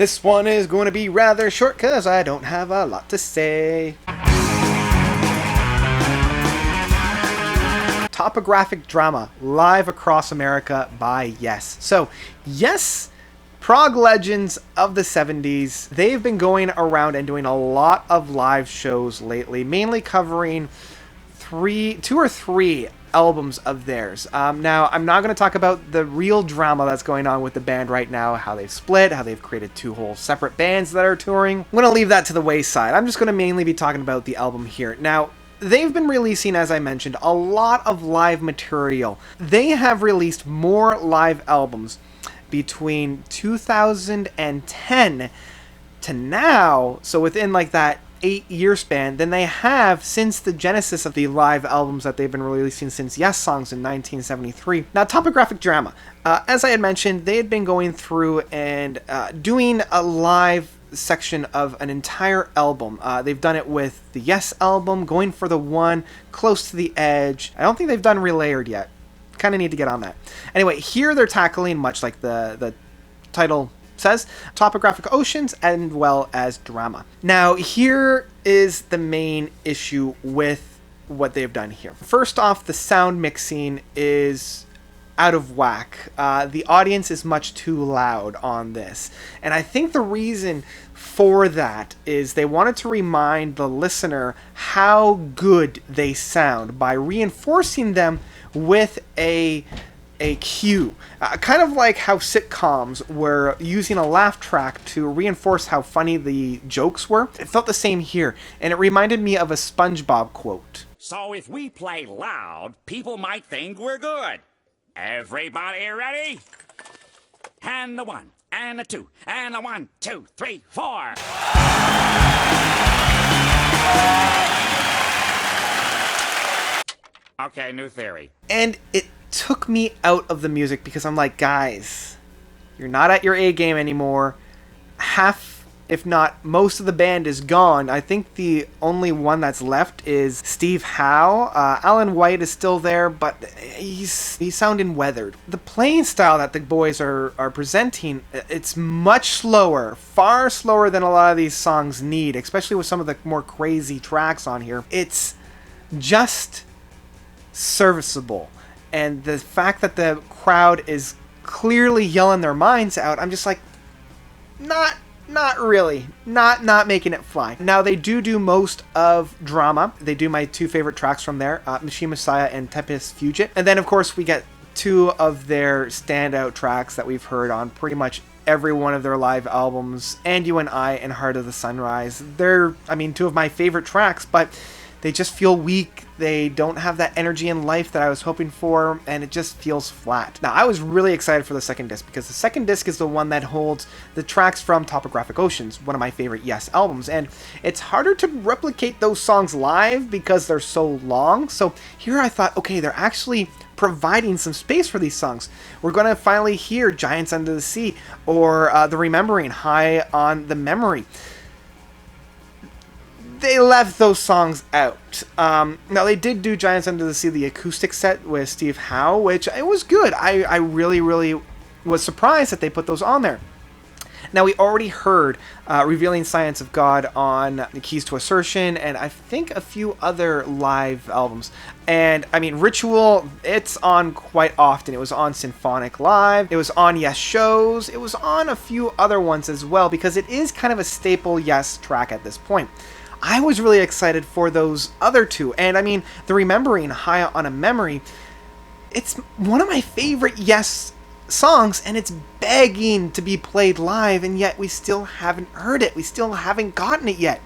This one is going to be rather short because I don't have a lot to say. Topographic drama, live across America by Yes. So, Yes, prog legends of the 70s, they've been going around and doing a lot of live shows lately, mainly covering two or three albums of theirs. Now, I'm not going to talk about the real drama that's going on with the band right now, how they've split, how they've created two whole separate bands that are touring. I'm going to leave that to the wayside. I'm just going to mainly be talking about the album here. Now, they've been releasing, as I mentioned, a lot of live material. They have released more live albums between 2010 to now, so within like that 8-year span, than they have since the genesis of the live albums that they've been releasing since Yes Songs in 1973. Now, Topographic Drama, as I had mentioned, they had been going through and doing a live section of an entire album. They've done it with the Yes album, Going for the One, Close to the Edge. I don't think they've done Relayered yet. Kind of need to get on that. Anyway, here they're tackling, much like the title says, topographic oceans and well as drama. Now, here is the main issue with what they've done here. First off, the sound mixing is out of whack. The audience is much too loud on this. And I think the reason for that is they wanted to remind the listener how good they sound by reinforcing them with a cue. Kind of like how sitcoms were using a laugh track to reinforce how funny the jokes were. It felt the same here, and it reminded me of a SpongeBob quote. So if we play loud, people might think we're good. Everybody ready? And the 1, and the 2, and the 1, 2, 3, 4. Okay, new theory. And it took me out of the music because I'm like, guys, you're not at your A game anymore. Half, if not most of the band is gone. I think the only one that's left is Steve Howe. Alan White is still there, but he's sounding weathered. The playing style that the boys are presenting, it's much slower, far slower than a lot of these songs need, especially with some of the more crazy tracks on here. It's just serviceable. And the fact that the crowd is clearly yelling their minds out, I'm just like, not really. Not making it fly. Now, they do most of drama. They do my two favorite tracks from there, Machine Messiah and Tempest Fugit. And then, of course, we get two of their standout tracks that we've heard on pretty much every one of their live albums, And You and I and Heart of the Sunrise. They're, two of my favorite tracks, but they just feel weak. They don't have that energy and life that I was hoping for, and it just feels flat. Now, I was really excited for the second disc because the second disc is the one that holds the tracks from Topographic Oceans, one of my favorite Yes albums, and it's harder to replicate those songs live because they're so long. So here I thought, okay, they're actually providing some space for these songs. We're going to finally hear Giants Under the Sea or The Remembering, High on the Memory. They left those songs out. Now, they did do Giants Under the Sea, the acoustic set with Steve Howe, which it was good. I really, really was surprised that they put those on there. Now, we already heard Revealing Science of God on The Keys to Assertion, and I think a few other live albums. And, Ritual, it's on quite often. It was on Symphonic Live, it was on Yes shows, it was on a few other ones as well, because it is kind of a staple Yes track at this point. I was really excited for those other two. And The Remembering, High on a Memory, it's one of my favorite Yes songs, and it's begging to be played live, and yet we still haven't heard it. We still haven't gotten it yet.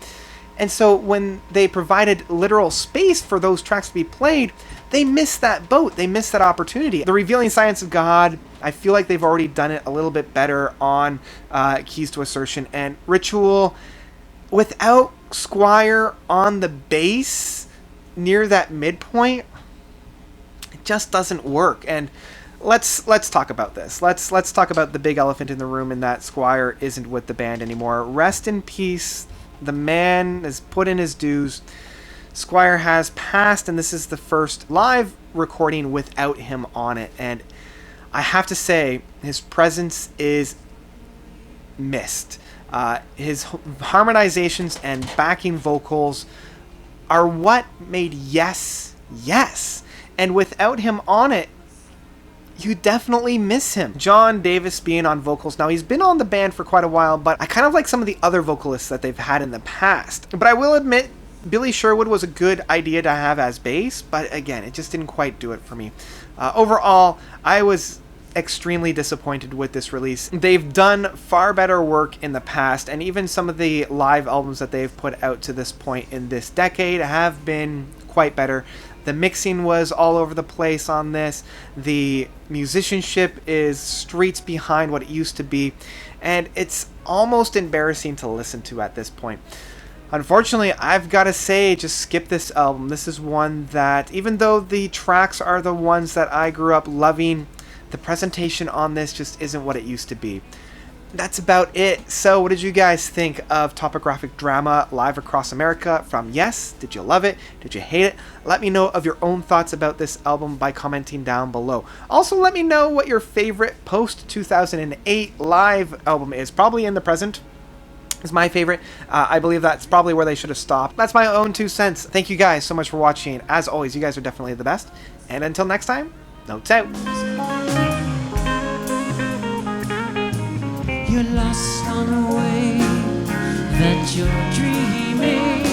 And so when they provided literal space for those tracks to be played, they missed that boat. They missed that opportunity. The Revealing Science of God, I feel like they've already done it a little bit better on Keys to Assertion. And Ritual, without Squire on the bass near that midpoint, it just doesn't work. And let's talk about this. Let's talk about the big elephant in the room, and that Squire isn't with the band anymore. Rest in peace. The man has put in his dues. Squire has passed, and this is the first live recording without him on it. And I have to say, his presence is missed. His harmonizations and backing vocals are what made Yes, Yes. And without him on it, you definitely miss him. John Davis being on vocals. Now, he's been on the band for quite a while, but I kind of like some of the other vocalists that they've had in the past. But I will admit, Billy Sherwood was a good idea to have as bass, but again, it just didn't quite do it for me. Overall, I was extremely disappointed with this release. They've done far better work in the past, and even some of the live albums that they've put out to this point in this decade have been quite better. The mixing was all over the place on this. The musicianship is streets behind what it used to be, and it's almost embarrassing to listen to at this point. Unfortunately, I've got to say, just skip this album. This is one that, even though the tracks are the ones that I grew up loving, the presentation on this just isn't what it used to be. That's about it. So what did you guys think of Topographic Drama Live Across America from Yes? Did you love it? Did you hate it? Let me know of your own thoughts about this album by commenting down below. Also, let me know what your favorite post-2008 live album is. Probably In the Present is my favorite. I believe that's probably where they should have stopped. That's my own 2 cents. Thank you guys so much for watching. As always, you guys are definitely the best. And until next time, notes out. You're lost on a way that you're dreaming.